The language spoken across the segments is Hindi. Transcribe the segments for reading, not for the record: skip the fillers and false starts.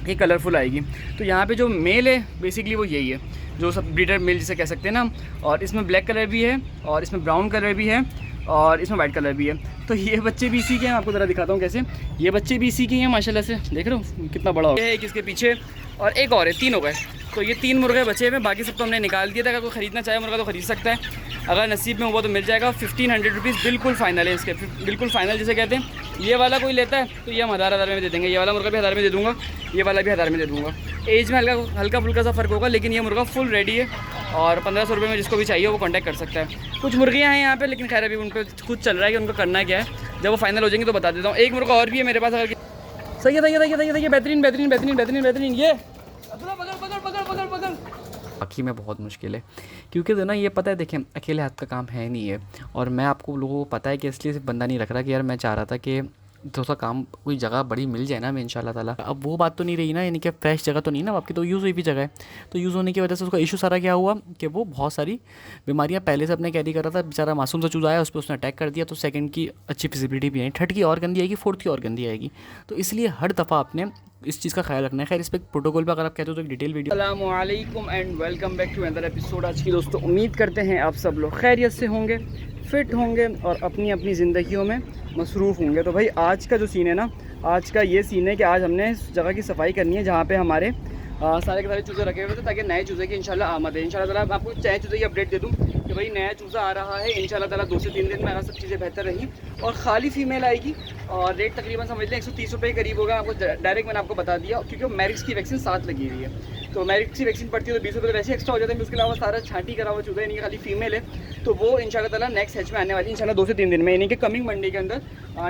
ये कलरफुल आएगी। तो यहाँ पे जो मेल है बेसिकली वो यही है, जो सब ब्रीडर मेल जिसे कह सकते हैं ना। और इसमें ब्लैक कलर भी है और इसमें ब्राउन कलर भी है और इसमें वाइट कलर भी है। तो ये बच्चे भी इसी के हैं, आपको ज़रा दिखाता हूँ कैसे। ये बच्चे भी इसी के हैं माशाल्लाह से, देख रहे हो कितना बड़ा हो गया है। किसके पीछे और एक और है, 3 हो गए। तो ये 3 मुर्गे बचे हुए, बाकी सब तो हमने निकाल दिया था। अगर कोई ख़रीदना चाहे मुर्गा तो ख़रीद सकता है, अगर नसीब में हुआ तो मिल जाएगा। 1500 रुपीज़ बिल्कुल फाइनल है इसके, बिल्कुल फाइनल जिसे कहते हैं। ये वाला कोई लेता है तो ये हम 1000 में दे देंगे। ये वाला मुर्गा भी 1000 में दे दूँगा, ये वाला भी 1000 में दे दूँगा। एज में हल्का फुल्का सा फ़र्क होगा, लेकिन ये मुर्गा फुल रेडी है और 1500 रुपये में जिसको भी चाहिए वो कॉन्टैक्ट कर सकता है। कुछ मुर्गियाँ हैं यहाँ पे, लेकिन खैर अभी उन पर खुद चल रहा है कि उनको करना क्या है। जब वो फाइनल हो जाएंगे तो बता देता हूँ। एक मुर्गा और भी है मेरे पास, अगर सही है, सही है, बेहतरीन बेहतरीन बेहतरीन बेहतरीन बेहतरीन। ये बाकी में बहुत मुश्किल है, क्योंकि ना ये पता है, देखें अकेले हाथ का काम है नहीं है। और मैं आपको लोगों को पता है कि इसलिए सिर्फ बंदा नहीं रख रहा कि यार मैं चाह रहा था कि थोड़ा सा काम कोई जगह बड़ी मिल जाए ना मैं इंशाल्लाह ताला। अब वो बात तो नहीं रही ना, यानी कि फ्रेश जगह तो नहीं ना आपकी, तो यूज़ हुई भी जगह है। तो यूज़ होने की वजह से उसका इशू सारा क्या हुआ कि वो बहुत सारी बीमारियां पहले से अपने कैरी कर रहा था। बेचारा मासूम सा चूज़ा आया, उस पर उसने अटैक कर दिया। तो सेकंड की अच्छी फिजिबिलिटी भी आई, थर्ड की और गंदी आएगी, फोर्थ की और गंदी आएगी। तो इसलिए हर दफ़ा आपने इस चीज़ का ख्याल रखना है। खैर इस पर प्रोटोकॉल पर अगर आप कहते हो तो एक डिटेल वीडियो। अस्सलामु अलैकुम and welcome back to another episode. आज की दोस्तों उम्मीद करते हैं आप सब लोग खैरियत से होंगे, फिट होंगे और अपनी अपनी ज़िंदगियों में मसरूफ़ होंगे। तो भाई आज का जो सीन है ना, आज का ये सीन है कि आज हमने इस जगह की सफाई करनी है जहाँ पे हमारे सारे के सारे चूज़े रखे हुए थे, ताकि नए चूज़े की इंशाल्लाह आमद है। इंशाल्लाह ताला आपको चाहे चूज़े की अपडेट दे दूँ कि भाई नया चूज़ा आ रहा है इंशाल्लाह ताला 2 से 3 दिन में। अगर सब चीज़ें बेहतर रही और ख़ाली फीमेल आएगी और रेट तकरीबन समझ लें 130 रुपये के करीब होगा। आपको डायरेक्ट मैंने आपको बता दिया, क्योंकि मैरिक्स की वैक्सीन साथ लगी हुई है। तो मैरिक्स की वैक्सीन पड़ती है तो 20 रुपये वैसे एक्स्ट्रा हो जाते हैं। उसके अलावा सारा छांटी करा हुआ चूज़ा, यानी कि खाली फीमेल है। तो वो इंशाल्लाह ताला नेक्स्ट हैच में आने वाली इंशाल्लाह 2 से 3 दिन में, यानी कि कमिंग मंडे के अंदर।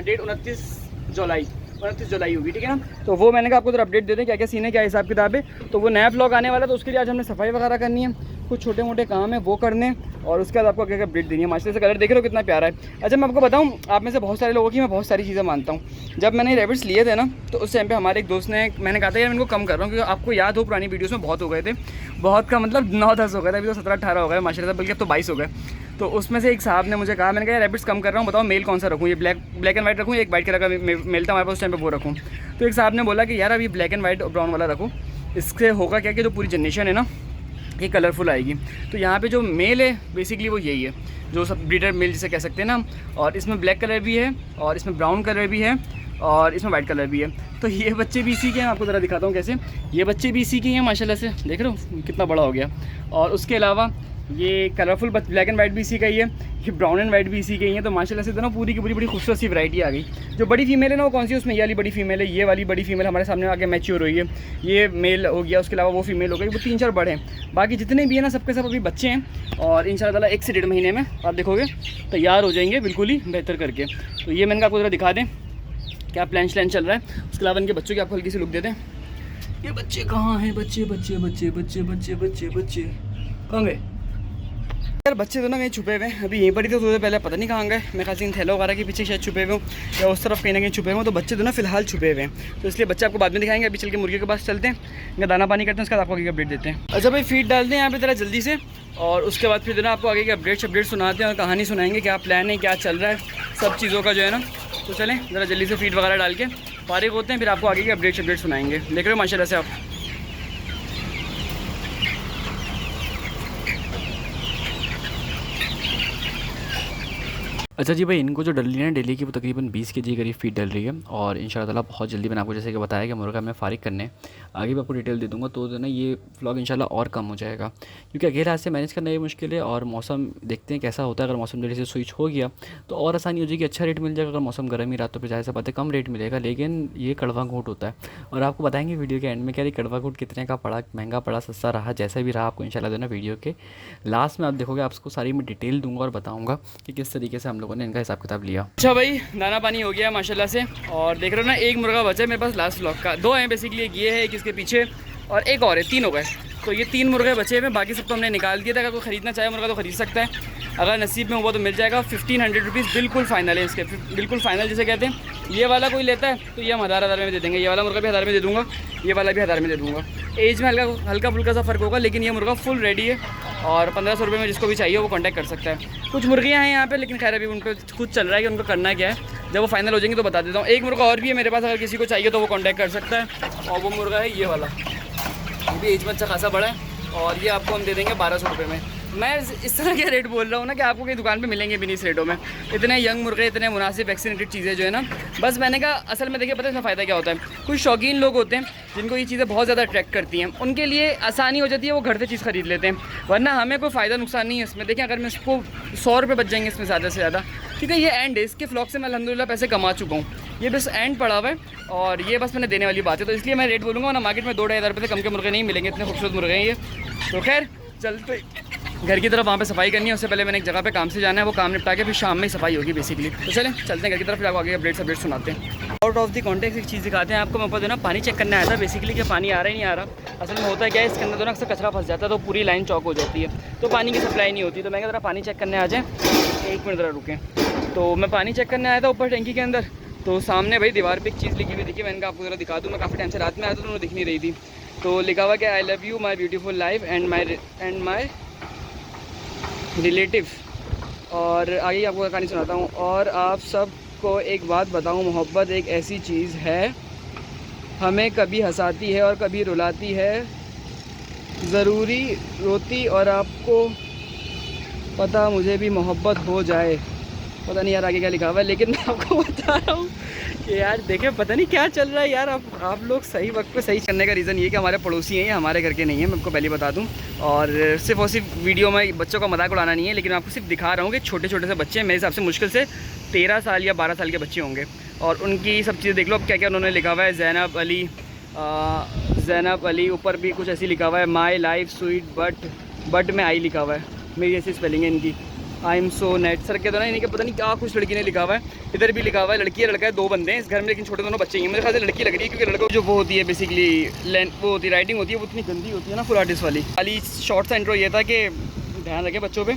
डेट 29 जुलाई होगी, ठीक है ना। तो वो मैंने कहा आपको तो अपडेट दे दें क्या क्या सीन है, क्या हिसाब किताब है। तो वो नया व्लॉग आने वाला, तो उसके लिए आज हमने सफाई वगैरह करनी है, कुछ छोटे मोटे काम है वो करने, और उसके बाद आपको क्या क्या अपडेट देनी है। माशाल्लाह से कलर देख रहे हो कितना प्यारा है। अच्छा मैं आपको बताऊं, आप में से बहुत सारे लोगों की मैं बहुत सारी चीज़ें मानता हूं। जब मैंने रैबिट्स लिए थे ना, तो उस टाइम पे हमारे एक दोस्त ने, मैंने कहा था यार मैं इनको कम कर रहा हूँ, क्योंकि आपको याद हो पुरानी वीडियोस में बहुत हो गए थे। बहुत का मतलब 9-10 हो गए थे, अभी तो 17-18 हो गए माशाल्लाह, बल्कि अब तो 22 हो गए। तो उसमें से एक साहब ने मुझे कहा, मैंने कहा रैबिट्स कम कर रहा हूँ, बताओ मेल कौन सा रखूँ, ये ब्लैक एंड वाइट रखूँ, एक वाइट कलर का मेल था हमारे पास उस टाइम पे, वो रखूँ। तो एक साहब ने बोला कि यार अभी ब्लैक एंड वाइट और ब्राउन वाला रखूँ, इससे होगा क्या कि जो पूरी जनरेशन है ना ये कलरफुल आएगी। तो यहाँ पे जो मेल है बेसिकली वो यही है, जो सब ब्रीडर मेल जिसे कह सकते हैं ना। और इसमें ब्लैक कलर भी है और इसमें ब्राउन कलर भी है और इसमें वाइट कलर भी है। तो ये बच्चे भी इसी के हैं, आपको ज़रा दिखाता हूँ कैसे। ये बच्चे भी इसी के हैं माशाल्लाह से, देख रहे हो कितना बड़ा हो गया। और उसके अलावा ये कलरफुल ब्लैक एंड वाइट भी इसी का ही है, ये ब्राउन एंड वाइट भी इसी के ही है। तो माशाल्लाह से ना पूरी की पूरी बड़ी खूबसूरत सी वैरायटी आ गई। जो बड़ी फीमेल है ना वो कौन सी है, उसमें ये वाली बड़ी फीमेल है। ये वाली बड़ी फीमेल हमारे सामने आके मैच्योर हुई है, ये मेल हो गया। उसके अलावा वो फीमेल हो गई, वो 3-4 बड़े हैं। बाकी जितने भी हैं ना सबके सब अभी बच्चे हैं, और इंशाल्लाह ताला 1 से 1.5 महीने में आप देखोगे तैयार हो जाएंगे बिल्कुल ही बेहतर करके। तो ये मैंने आपको ज़रा दिखा दें क्या प्लान श्लैन चल रहा है। उसके अलावा इनके बच्चों की आपको हल्की सी लुक देते हैं। ये बच्चे कहाँ हैं, बच्चे बच्चे बच्चे बच्चे बच्चे बच्चे बच्चे कहाँ गए यार। बच्चे तो ना कहीं छुपे हुए हैं, अभी यहीं पर ही तो सोचे पहले पता नहीं कहाँ गए। मैं खासी इन थैलों वगैरह के पीछे शायद छुपे हुए हूँ, या उस तरफ कहीं ना कहीं छुपे हुए हैं। तो बच्चे तो ना फिलहाल छुपे हुए हैं, तो इसलिए बच्चे आपको बाद में दिखाएंगे। अभी चल के मुर्गे के पास चलते हैं, इनका दाना पानी करते हैं, उसके बाद आपको आगे अपडेट देते हैं। अच्छा भाई फीड डालते हैं यहाँ पे ज़रा जल्दी से, और उसके बाद फिर ना आपको आगे की अपडेट सुनाते हैं और कहानी सुनाएंगे, क्या प्लान है, क्या चल रहा है, सब चीज़ों का जो है ना। तो चलें ज़रा जल्दी से फीड वगैरह डाल के फारिग होते हैं, फिर आपको आगे की अपडेट सुनाएंगे। देख रहे हो माशाल्लाह से आप। अच्छा जी भाई, इनको जो डल रही है डेली की वो तकरीबन 20 kg करीब फीड डल रही है। और इंशाल्लाह ताला बहुत जल्दी मैंने आपको जैसे कि बताया कि मुर्गा मैं फारिग करने, आगे भी आपको डिटेल दे दूंगा। तो ना ये व्लॉग इंशाल्लाह और कम हो जाएगा, क्योंकि अकेले हाथ से मैनेज करना ये मुश्किल है। और मौसम देखते हैं कैसा होता है, अगर मौसम जल्दी से स्विच हो गया तो और आसानी हो जाएगी, अच्छा रेट मिल जाएगा। अगर मौसम गर्म ही रहा तो फिर ज़ाहिर सी बात है कम रेट मिलेगा, लेकिन ये कड़वा घूट होता है। और आपको बताएंगे वीडियो के एंड में क्या कड़वा घूट कितने का पड़ा, महंगा पड़ा, सस्ता रहा, जैसा भी रहा, आपको इंशाल्लाह देना वीडियो के लास्ट में आप देखोगे, आपको सारी मैं डिटेल दूंगा और बताऊँगा कि किस तरीके से हम लोगों ने इनका हिसाब किताब लिया। अच्छा भाई दाना पानी हो गया माशाल्लाह से, और देख रहे हो ना एक मुर्गा बचा है मेरे पास लास्ट व्लॉग का। 2 हैं बेसिकली, एक ये है, एक इसके पीछे और एक और है, 3 हो गए। तो ये 3 मुर्गे बचे हुए, बाकी सब तो हमने निकाल दिया था। अगर कोई ख़रीदना चाहे मुर्गा तो ख़रीद सकता है, अगर नसीब में हुआ तो मिल जाएगा। 1500 रुपीज़ बिल्कुल फाइनल है इसके, बिल्कुल फाइनल जिसे कहते हैं। ये वाला कोई लेता है तो ये हम 1000 में दे देंगे। ये वाला मुर्गा भी 1000 में दे दूँगा, ये वाला भी 1000 में दे दूँगा। एज में हल्का फुल्का सा फ़र्क होगा, लेकिन ये मुर्गा फुल रेडी है और 1500 रुपये में जिसको भी चाहिए वो कॉन्टैक्ट कर सकता है। कुछ मुर्गियाँ हैं यहाँ पे, लेकिन खैर अभी उन पर खुद चल रहा है कि उनको करना क्या है। जब वो फाइनल हो जाएंगे तो बता देता हूँ। एक मुर्गा और भी है मेरे पास, अगर किसी को चाहिए तो वो कॉन्टैक्ट कर सकता है। और वो मुर्गा है ये वाला, ये भी एज में अच्छा खासा बड़ा है और ये आपको हम दे देंगे 1200 रुपये में। मैं इस तरह के रेट बोल रहा हूँ ना कि आपको कहीं दुकान पे मिलेंगे भी नहीं इस रेटों में। इतने यंग मुर्गे, इतने मुनासिब वैक्सीनेटेड चीज़ें जो है ना, बस मैंने कहा असल में देखिए पता है इसमें फ़ायदा क्या होता है। कुछ शौकीन लोग होते हैं जिनको ये चीज़ें बहुत ज़्यादा अट्रैक्ट करती हैं, उनके लिए आसानी हो जाती है, वो घर से चीज़ ख़रीद लेते हैं। वरना हमें कोई फ़ायदा नुकसान नहीं है इसमें। देखें अगर मैं इसको 100 रुपये बच जाएंगे इसमें ज़्यादा से ज़्यादा, क्योंकि ये एंड है। इसके फ्लॉक से मैं अल्हम्दुलिल्लाह पैसे कमा चुका हूँ, ये बस एंड पड़ा हुआ है और ये बस मैंने देने वाली बात है। तो इसलिए मैं रेट बोलूँगा ना, मार्केट में 2-2.5 रुपये से कम के मुर्गे नहीं मिलेंगे, इतने खूबसूरत मुर्गे हैं ये। तो खैर चलते घर की तरफ, वहाँ पे सफाई करनी है। उससे पहले मैंने एक जगह पे काम से जाना है, वो काम निपटा के फिर शाम में ही सफाई होगी बेसिकली। तो चलें चलते हैं घर की तरफ, फिर आपको आगे अपडेट सुनाते हैं। आउट ऑफ द कॉन्टेक्स्ट एक चीज़ दिखाते हैं आपको। मैं ऊपर जो ना पानी चेक करने आया था बेसिकली, कि पानी आ रहा ही नहीं आ रहा। असल में होता क्या है, इसके अंदर तो ना अक्सर कचरा फंस जाता है, तो पूरी लाइन चौक हो जाती है, तो पानी की सप्लाई नहीं होती। तो मैं ज़रा पानी चेक करने आ जाए, 1 मिनट ज़रा रुकें। तो मैं पानी चेक करने आया था ऊपर टैंकी के अंदर, तो सामने भाई दीवार पे एक चीज़ लिखी हुई दिखी। मैंने कहा आपको ज़रा दिखा दूँ, मैं काफ़ी टाइम से रात में आया था तो दिख नहीं रही थी। तो लिखा हुआ कि I love you my beautiful life and my relative. और आगे आपको कहानी सुनाता हूँ। और आप सबको एक बात बताऊँ, मोहब्बत एक ऐसी चीज़ है, हमें कभी हंसाती है और कभी रुलाती है, ज़रूरी रोती। और आपको पता मुझे भी मोहब्बत हो जाए, पता नहीं यार आगे क्या लिखा हुआ है, लेकिन मैं आपको बता रहा हूँ कि यार देखें पता नहीं क्या चल रहा है यार। आप लोग सही वक्त पे सही करने का रीज़न ये कि हमारे पड़ोसी हैं, ये हमारे घर के नहीं है, मैं आपको पहले बता दूं। और सिर्फ और सिर्फ वीडियो में बच्चों का मजाक उड़ाना नहीं है, लेकिन आपको सिर्फ दिखा रहा हूँ कि छोटे छोटे से बच्चे हैं, मेरे हिसाब से मुश्किल से 13 साल या 12 साल के बच्चे होंगे। और उनकी सब चीज़ें देख लो अब क्या क्या उन्होंने लिखा हुआ है। ज़ैनब अली, ऊपर भी कुछ ऐसी लिखा हुआ है, माई लाइफ स्वीट बट में आई लिखा हुआ है, मेरी ऐसी स्पेलिंग है इनकी, I am so net. Sir के तो ना इनके पता नहीं क्या कुछ लड़की ने लिखा हुआ है। इधर भी लिखा हुआ है लड़की है लड़का है, 2 बंदे हैं इस घर में, लेकिन छोटे दोनों बच्चे ही हैं। मेरे ख्याल से लड़की लग रही है, क्योंकि लड़कों जो वो होती है बेसिकली वो होती है राइटिंग होती है, वो इतनी गंदी होती है ना, फुल आर्टिस्ट वाली। खाली शॉर्ट सा इंट्रो ये था कि ध्यान रखें बच्चों पर।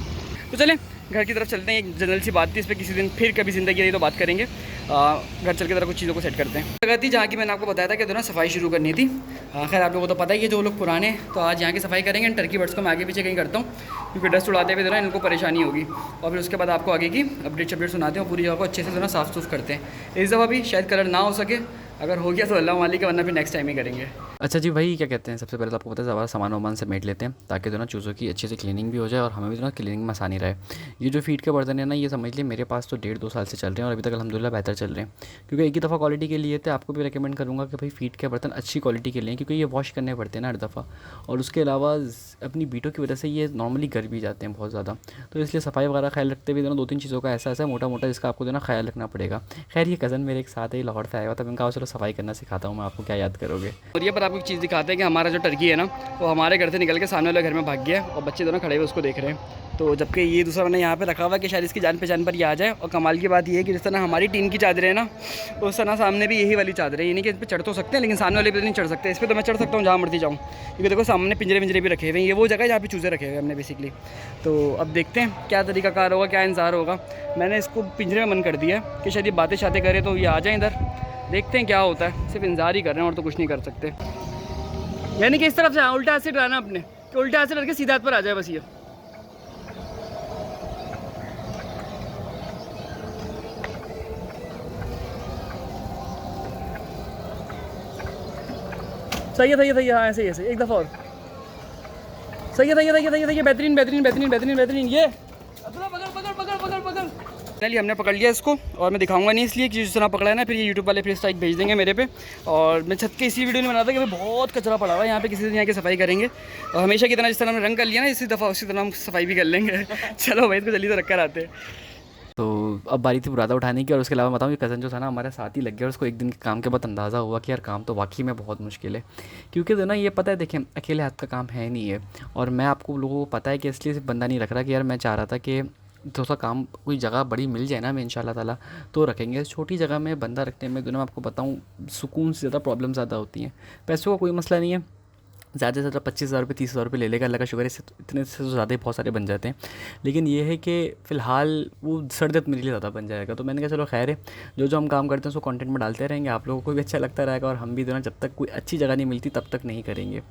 तो चलें घर की तरफ चलते हैं। एक जनरल सी बात थी, इस पर किसी दिन फिर कभी ज़िंदगी रही तो बात करेंगे। घर चल के तरह कुछ चीज़ों को सेट करते हैं। जगह थी जहाँ की मैंने आपको बताया था कि ना सफाई शुरू करनी थी। खैर आप लोगों को तो पता ही है जो लोग पुराने, तो आज यहाँ की सफाई करेंगे। टर्की बर्ड्स को मैं आगे पीछे कहीं करता हूँ, क्योंकि डस्ट उड़ाते हुए ना इनको परेशानी होगी। और फिर उसके बाद आपको आगे की अपडेट सुनाते हैं, पूरी जगह को अच्छे से ना साफ़ सुफ करते हैं। इस दफ़ा भी शायद कलर ना हो सके, अगर हो गया तो अल्लाह मालिक है, वरना फिर नेक्स्ट टाइम ही करेंगे। अच्छा जी भाई क्या कहते हैं, सबसे पहले तो आपको पता है ज़्यादा सामान वामान समेट लेते हैं, ताकि जो ना चूज़ों की अच्छे से क्लीनिंग भी हो जाए और हमें भी जो ना क्लीनिंग में आसानी रहे। ये जो फीड के बर्तन है ना, ये समझ लिए मेरे पास तो 1.5-2 साल से चल रहे हैं और अभी तक अल्हम्दुलिल्लाह बेहतर चल रहे हैं। क्योंकि एक ही दफ़ा क्वालिटी के लिए थे, आपको भी रिकमेंड करूँगा कि भाई फीड के बर्तन अच्छी क्वालिटी के लिए, क्योंकि ये वॉश करने पड़ते हैं ना हर दफ़ा। और उसके अलावा अपनी बीटों की वजह से ये नॉर्मली गर भी जाते हैं बहुत ज़्यादा, तो इसलिए सफाई वगैरह ख्याल रखते हुए 2-3 चीज़ों का ऐसा मोटा मोटा जिसका आपको जो ना ख्याल रखना पड़ेगा। खैर ये कज़न मेरे एक साथ ही लाहौर से आया हुआ था, मैंने कहा चलो सफाई करना सिखाता हूँ मैं आपको, क्या याद करोगे। और ये पर आपको एक चीज़ दिखाते हैं कि हमारा जो टर्की है ना, वो हमारे घर से निकल के सामने वाले घर में भाग गया और बच्चे दोनों खड़े हुए उसको देख रहे हैं। तो जबकि ये दूसरा मैंने यहाँ पे रखा हुआ कि शायद इसकी जान पहचान पर ये आ जाए। और कमाल की बात ये है कि जिस तरह हमारी टीन की चादर है ना, उस तरह सामने भी यही वाली चादर है। ये नहीं कि इस पर चढ़ तो सकते हैं, लेकिन सामने वाले पे नहीं चढ़ सकते। इस पर तो मैं चढ़ सकता हूँ जहाँ मर्जी जाऊँ, क्योंकि देखो सामने पिंजरे भी रखे हुए हैं। ये वो जगह है जहाँ पे चूज़े रखे हुए हैं हमने बेसिकली। तो अब देखते हैं क्या तरीकाकार होगा, क्या इंतज़ार होगा। मैंने इसको पिंजरे में मन कर दिया कि शायद ये बातें शातें करे तो ये आ जाए इधर, देखते हैं क्या होता है। सिर्फ इंतज़ार ही कर रहे हैं और तो कुछ नहीं कर सकते। यानी कि इस तरफ से उल्टा हाथ से डराना अपने, कि उल्टा हाथ से डर के सीधा हाथ पर आ जाए बस। ये सही है हाँ ऐसे ही एक दफ़ा और सही है बेहतरीन ये फाइनली हमने पकड़ लिया इसको। और मैं दिखाऊंगा नहीं इसलिए कि जिस तरह पकड़ा है ना, फिर ये यूट्यूब वाले फिर स्ट्राइक भेज देंगे मेरे पे। और मैं छत के इसी वीडियो में बना था कि भाई बहुत कचरा पड़ा हुआ है यहाँ पे, किसी दिन यहाँ की सफाई करेंगे। और हमेशा की तरह जिस तरह हमने रंग कर लिया ना, इसी दफ़ा उसी तरह हम सफाई भी कर लेंगे। चलो भाई इसको जल्दी से रख कर आते। तो अब बारी थी बुरादा उठाने की। और उसके अलावा बताऊँ, ये कज़न जो था ना हमारे साथ ही लग गया और उसको एक दिन के काम के बाद अंदाज़ा हुआ कि यार काम तो वाकई में बहुत मुश्किल है। क्योंकि तो ना ये पता है देखें अकेले हाथ का काम है नहीं है। और मैं आपको लोगों को पता है कि इसलिए सिर्फ बंदा नहीं रख रहा कि यार मैं चाह रहा था कि थोड़ा सा काम कोई जगह बड़ी मिल जाए ना, मैं इंशाल्लाह ताला तो रखेंगे। छोटी जगह में बंदा रखने में दोनों मैं आपको बताऊँ सुकून से ज़्यादा प्रॉब्लम ज़्यादा होती हैं। पैसों का कोई मसला नहीं है, ज़्यादा से ज़्यादा 25,000 रुपये 30,000 रुपये ले लेगा, अल्लाह का शुक्र है, इससे इतने से तो ज़्यादा ही बहुत सारे बन जाते हैं। लेकिन ये है कि फ़िलहाल वो सर्दियत मेरे लिए ज़्यादा बन जाएगा। तो मैंने कहा चलो खैर है, जो हम काम करते हैं उसको कंटेंट में डालते रहेंगे, आप लोगों को भी अच्छा लगता रहेगा और हम भी जो है ना, जब तक कोई अच्छी जगह नहीं मिलती तब तक नहीं करेंगे।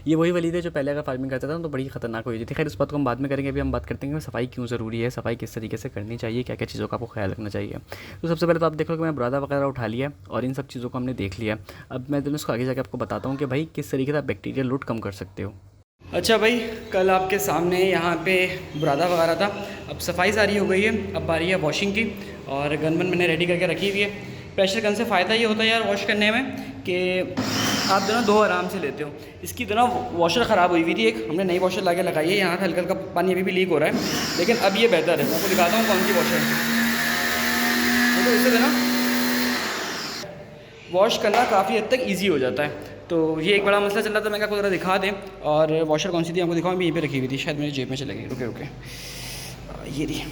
ये वही वलीद है जो पहले अगर फार्मिंग करता था ना तो बड़ी खतरनाक हो जाती थी। खैर उस बात को हम बाद में करेंगे, अभी हम बात करते हैं कि सफाई क्यों ज़रूरी है, सफाई किस तरीके से करनी चाहिए, क्या क्या चीज़ों का आपको ख्याल रखना चाहिए। तो सबसे पहले तो आप देख लो कि मैं बुरादा वगैरह उठा लिया है और इन सब चीज़ों को हमने देख लिया। अब मैं दोनों इसको आगे जाकर आपको बताता हूँ कि भाई किस तरीके से आप बैक्टीरियल लोड कम कर सकते हो। अच्छा भाई, कल आपके सामने यहाँ पे बुरादा वगैरह था, अब सफाई सारी हो गई है, अब बारी है वॉशिंग की। और गन वन मैंने रेडी करके रखी हुई है। प्रेशर गन से फ़ायदा ये होता है यार वॉश करने में कि आप दोनों दो आराम से लेते हो। इसकी दोनों वॉशर ख़राब हुई हुई थी, एक हमने नई वॉशर ला के लगाई है, यहाँ हल्का हल्का पानी अभी भी लीक हो रहा है, लेकिन अब ये बेहतर है। मैं आपको दिखाता हूँ कौन सी वॉशर है। तो इससे ना वॉश करना काफ़ी हद तक ईजी हो जाता है। तो ये एक बड़ा मसला चल रहा था, मैं आपको ज़रा दिखा दें। और वॉशर कौन सी थी आपको दिखाऊँ, यहीं पे रखी हुई थी, शायद मेरी जेब में चलेगी, रुके रुके, ये रही।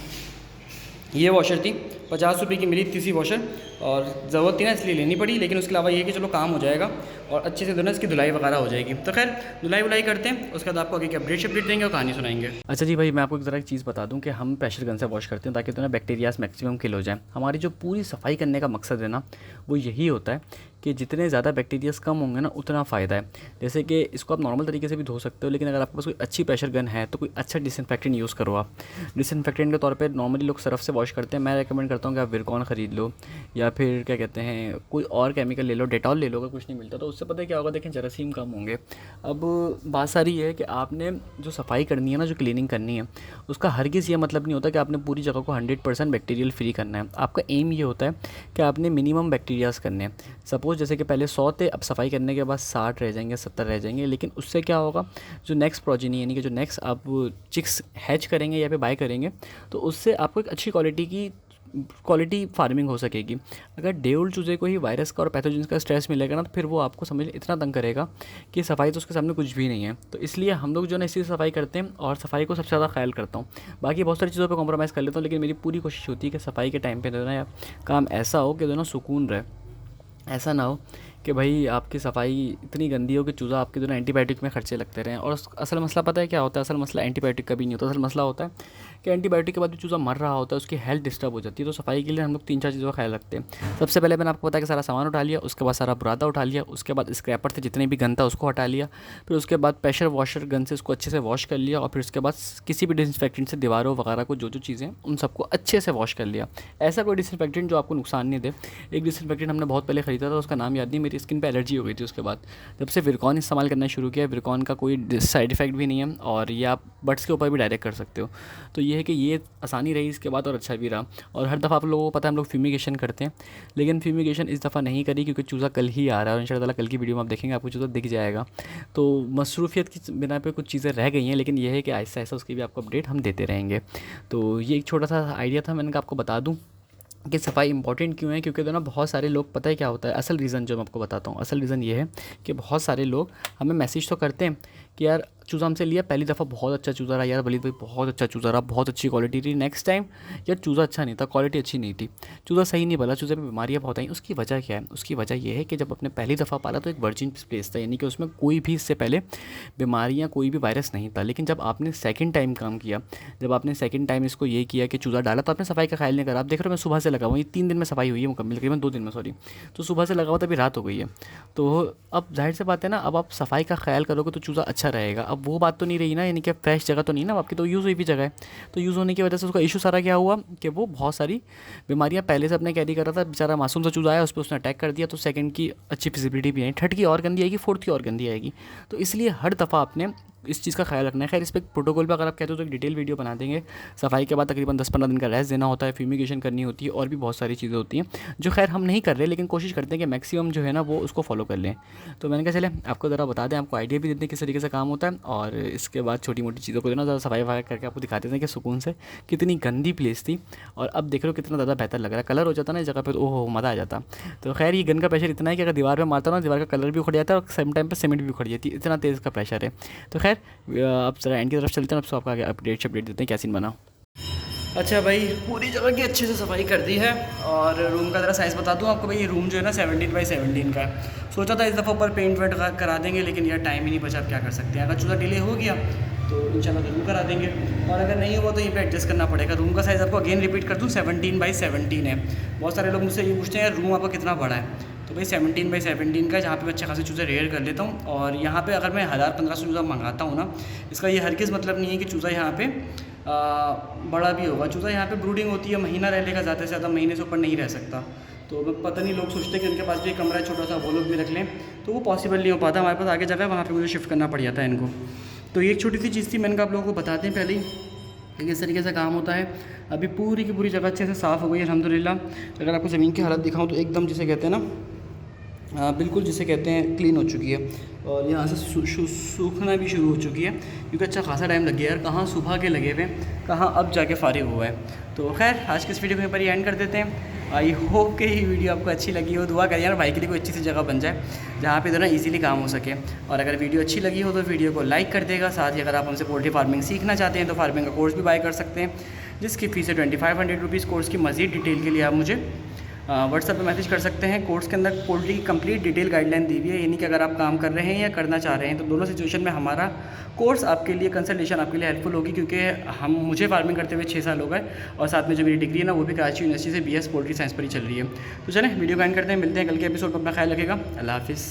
ये वॉशर थी 50 रुपये की मिली थी सी वॉशर, और ज़रूरत थी ना इसलिए लेनी पड़ी। लेकिन उसके अलावा ये कि चलो काम हो जाएगा और अच्छे से दोनों इसकी धुलाई वगैरह हो जाएगी। तो खैर धुलाई वुलाई करते हैं, उसके बाद आपको आगे की अपडेट देंगे और कहानी सुनाएंगे। अच्छा जी भाई, मैं आपको ज़रा एक चीज़ बता दूं कि हम प्रेशर गन से वॉश करते हैं ताकि दोनों बैक्टीरियाज मैक्सिमम किल हो जाए। हमारी जो पूरी सफाई करने का मकसद है ना, वो यही होता है कि जितने ज़्यादा बैक्टीरियाज कम होंगे ना उतना फ़ायदा है। जैसे कि इसको आप नॉर्मल तरीके से भी धो सकते हो, लेकिन अगर आपके पास कोई अच्छी प्रेशर गन है तो कोई अच्छा डिसइंफेक्टेंट यूज़ करो आप। डिसइंफेक्टेंट के तौर पे नॉर्मली लोग सर्फ से वॉश करते हैं, मैं रेकमेंड करता हूँ कि आप विरकॉन ख़रीद लो या फिर क्या कहते हैं कोई और केमिकल ले लो, डेटॉल ले लो। अगर कुछ नहीं मिलता तो उससे पता है क्या होगा, देखें जरासीम कम होंगे। अब बात सारी ये है कि आपने जो सफाई करनी है ना, जो क्लीनिंग करनी है, उसका हरगिज़ ये मतलब नहीं होता कि आपने पूरी जगह को 100% बैक्टीरियल फ्री करना है। आपका एम ये होता है कि आपने मिनिमम बैक्टीरियाज करने हैं। सपोज़ जैसे कि पहले 100 थे, अब सफाई करने के बाद 60 रह जाएंगे, 70 रह जाएंगे। लेकिन उससे क्या होगा, जो नेक्स्ट प्रोजेनी यानी कि जो नेक्स्ट आप चिक्स हैच करेंगे या फिर बाय करेंगे, तो उससे आपको एक अच्छी क्वालिटी फार्मिंग हो सकेगी। अगर डे ओल्ड चूज़े को ही वायरस का और पैथोजेंस का स्ट्रेस मिलेगा ना, तो फिर वो आपको समझ इतना तंग करेगा कि सफाई तो उसके सामने कुछ भी नहीं है। तो इसलिए हम लोग जो है ना इसी सफाई करते हैं और सफाई को सबसे ज़्यादा ख्याल करता हूँ। बाकी बहुत सारी चीज़ों पे कॉम्प्रोमाइज़ कर लेता हूँ, लेकिन मेरी पूरी कोशिश होती है कि सफाई के टाइम पे जो है ना काम ऐसा हो कि दोनों सुकून रहे। ऐसा ना हो कि भाई आपकी सफाई इतनी गंदी हो कि चूज़ा आपके दोनों एंटीबायोटिक में खर्चे लगते रहें। और असल मसला पता है क्या होता है, असल मसला एंटीबायोटिक का भी नहीं होता। असल मसला होता है कि एंटीबायोटिक के बाद भी चूज़ा मर रहा होता है, उसकी हेल्थ डिस्टर्ब हो जाती है। तो सफाई के लिए हम लोग 3-4 चीज़ों का ख्याल रखते हैं। सबसे पहले मैंने आपको बताया कि सारा सामान उठा लिया, उसके बाद सारा बुरादा उठा लिया, उसके बाद स्क्रैपर से जितने भी गन था उसको हटा लिया, फिर उसके बाद प्रेशर वॉशर गन से उसको अच्छे से वॉश कर लिया, और फिर उसके बाद किसी भी डिसइंफेक्टेंट से दीवारों वगैरह को जो चीज़ें उन सबको अच्छे से वॉश कर लिया। ऐसा कोई डिसइंफेक्टेंट जो आपको नुकसान नहीं दे। एक डिसइंफेक्टेंट हमने बहुत पहले खरीदा था, उसका नाम याद नहीं, मेरी स्किन पर एलर्जी हो गई थी उसके बाद। जब से विरकॉन इस्तेमाल करना शुरू किया, विरकॉन का कोई साइड इफ़ेक्ट भी नहीं है और ये आप बट्स के ऊपर भी डायरेक्ट कर सकते हो। तो ये है कि ये आसानी रही इसके बाद और अच्छा भी रहा। और हर दफ़ा आप लोगों को पता है हम लोग फ्यूमिगेशन करते हैं, लेकिन फ्यूमिगेशन इस दफ़ा नहीं करी क्योंकि चूज़ा कल ही आ रहा है और इंशाल्लाह कल की वीडियो में आप देखेंगे आपको चूज़ा दिख जाएगा। तो मसरूफियत की बिना पे कुछ चीज़ें रह गई हैं, लेकिन ये है कि आहिस्ता आहिस्ता उसकी भी आपको अपडेट हम देते रहेंगे। तो ये एक छोटा सा आइडिया था, मैंने कहा आपको बता दूँ कि सफाई इंपॉर्टेंट क्यों है। क्योंकि तो ना बहुत सारे लोग, पता है क्या होता है, असल रीज़न जो मैं आपको बताता हूँ, असल रीज़न ये है कि बहुत सारे लोग हमें मैसेज तो करते हैं कि यार चूज़ा हमसे लिया पहली दफ़ा बहुत अच्छा चूज़ा रहा, यार वलीद भाई बहुत अच्छा चूज़ा रहा, बहुत अच्छी क्वालिटी थी। नेक्स्ट टाइम यार चूज़ा अच्छा नहीं था, क्वालिटी अच्छी नहीं थी, चूज़ा सही नहीं पला, चूज़े में बीमारियाँ बहुत आई। उसकी वजह क्या है? उसकी वजह ये है कि जब अपने पहली दफ़ा पाला तो एक वर्जिन प्लेस था, यानी कि उसमें कोई भी इससे पहले बीमारियाँ, कोई भी वायरस नहीं था। लेकिन जब आपने सेकेंड टाइम काम किया, जब आपने सेकेंड टाइम इसको ये किया कि चूज़ा डाला, तो आपने सफाई का ख्याल नहीं करा। आप देख रहे हो मैं सुबह से लगा हुआ, ये 3 दिन में सफाई हुई है मुकम्मल, तकरीबन 2 दिन में, सॉरी। तो सुबह से लगा हुआ तभी रात हो गई है। तो अब जाहिर सी बात है ना, अब आप सफाई का ख्याल करोगे तो चूज़ा अच्छा रहेगा। अब वो बात तो नहीं रही ना, यानी कि फ्रेश जगह तो नहीं ना आपकी, तो यूज़ हुई भी जगह है। तो यूज़ होने की वजह से उसका इशू सारा क्या हुआ कि वो बहुत सारी बीमारियां पहले से अपने कैरी कर रहा था। बेचारा मासूम सा चूज़ा आया, उस पर उसने अटैक कर दिया, तो सेकंड की अच्छी फिजिबिलिटी भी आई, थर्ड की और गंदी आएगी, फोर्थ की और गंदी आएगी। तो इसलिए हर दफ़ा आपने इस चीज़ का ख्याल रखना है। खैर इस पर प्रोटोकॉल पर अगर आप कहते हो तो एक डिटेल वीडियो बना देंगे। सफाई के बाद तकरीबन 10-15 दिन का रेस्ट देना होता है, फ्यूमिगेशन करनी होती है और भी बहुत सारी चीज़ें होती हैं जो खैर हम नहीं कर रहे, लेकिन कोशिश करते हैं कि मैक्सिमम जो है ना वो उसको फॉलो कर लें। तो मैंने कहा चले आपको ज़रा बता दें, आपको आइडिया भी देते हैं किस तरीके से काम होता है, और इसके बाद छोटी मोटी चीज़ों को जो ना ज़रा सफाई वफाई करके आपको दिखाते हैं कि सुकून से कितनी गंदी प्लेस थी और अब देख लो कितना ज़्यादा बेहतर लग रहा है। कलर हो जाता ना इस जगह पर, ओहो मज़ा आ जाता। तो खैर ये गन का प्रेशर इतना है कि अगर दीवार पर मारता ना, दीवार का कलर भी उखड़ जाता है और सेम टाइम पर सीमेंट भी उखड़ जाती है, इतना तेज़ का प्रेशर है। तो खैर अब ज़रा एंड की तरफ चलते हैं, अब आपको आगे अपडेट देते हैं क्या सीन बना। अच्छा भाई, पूरी जगह की अच्छे से सफाई कर दी है। और रूम का ज़रा साइज़ बता दूँ आपको भाई, ये रूम जो है ना 17 बाई 17 का है। सोचा था इस दफ़ा ऊपर पेंट वेंट करा देंगे, लेकिन यार टाइम ही नहीं बचा, अब क्या कर सकते हैं। अगर चूज़ा डिले हो गया तो इंशाल्लाह ज़रूर करा देंगे, और अगर नहीं हुआ तो यहीं पे एडजस्ट करना पड़ेगा। रूम का साइज़ आपको अगेन रिपीट कर दूँ, 17 बाई 17 है। बहुत सारे लोग मुझसे ये पूछते हैं यार रूम आपका कितना बड़ा है, तो भाई 17 बाई 17 का है, जहाँ पे मैं अच्छे खासे चूज़े रेयर कर लेता हूँ। और यहाँ पे अगर मैं 1000-1500 चूज़ा मंगाता हूँ ना, इसका ये हरगिज़ मतलब नहीं है कि चूज़ा यहाँ पे बड़ा भी होगा। चूज़ा यहाँ पे ब्रूडिंग होती है, महीना रह लेगा, ज़्यादा से ज़्यादा महीने से ऊपर नहीं रह सकता। तो पता नहीं, लोग सोचते हैं कि उनके पास भी एक कमरा है छोटा सा, वो लोग भी रख लें, तो वो पॉसिबल नहीं हो पाता। हमारे पास आगे जगह है, वहाँ पे मुझे शिफ्ट करना पड़ जाता है इनको। तो ये एक छोटी सी चीज़ थी, मैंने कहा आप लोगों को बताते हैं पहले ही कि किस तरीके से काम होता है। अभी पूरी की पूरी जगह अच्छे से साफ़ हो गई है अल्हम्दुलिल्लाह। अगर आपको ज़मीन की हालत दिखाऊँ तो एकदम जिसे कहते हैं ना, बिल्कुल जिसे कहते हैं क्लीन हो चुकी है। और यहाँ से सूखना भी शुरू हो चुकी है, क्योंकि अच्छा खासा टाइम लग गया यार, कहाँ सुबह के लगे हुए, कहाँ अब जाके फारिग हुआ है। तो खैर आज के इस वीडियो को यहीं पर ही एंड कर देते हैं। आई होप कि ये वीडियो आपको अच्छी लगी हो। दुआ करिए यार भाई के लिए कोई अच्छी सी जगह बन जाए जहाँ पे जो ना ईज़िली काम हो सके। और अगर वीडियो अच्छी लगी हो तो वीडियो को लाइक कर देगा। साथ ही अगर आप हमसे पोल्ट्री फार्मिंग सीखना चाहते हैं तो फार्मिंग का कोर्स भी बाय कर सकते हैं, जिसकी फ़ीस है 2500 रुपीज़। कोर्स की मज़ीद डिटेल के लिए आप मुझे व्हाट्सएप पे मैसेज कर सकते हैं। कोर्स के अंदर पोल्ट्री की कंप्लीट डिटेल गाइडलाइन दी हुई है, यानी कि अगर आप काम कर रहे हैं या करना चाह रहे हैं तो दोनों सिचुएशन में हमारा कोर्स आपके लिए, कंसल्टेशन आपके लिए हेल्पफुल होगी। क्योंकि मुझे फार्मिंग करते हुए 6 साल हो गए, और साथ में जो मेरी डिग्री है ना वो भी कराची यूनिवर्सिटी से BS पोल्ट्री साइंस पर ही चल रही है। तो चलें वीडियो को एंड करते हैं, मिलते हैं कल के एपिसोड पर। अपना ख्याल रखेगा, अल्लाह हाफ़िज़।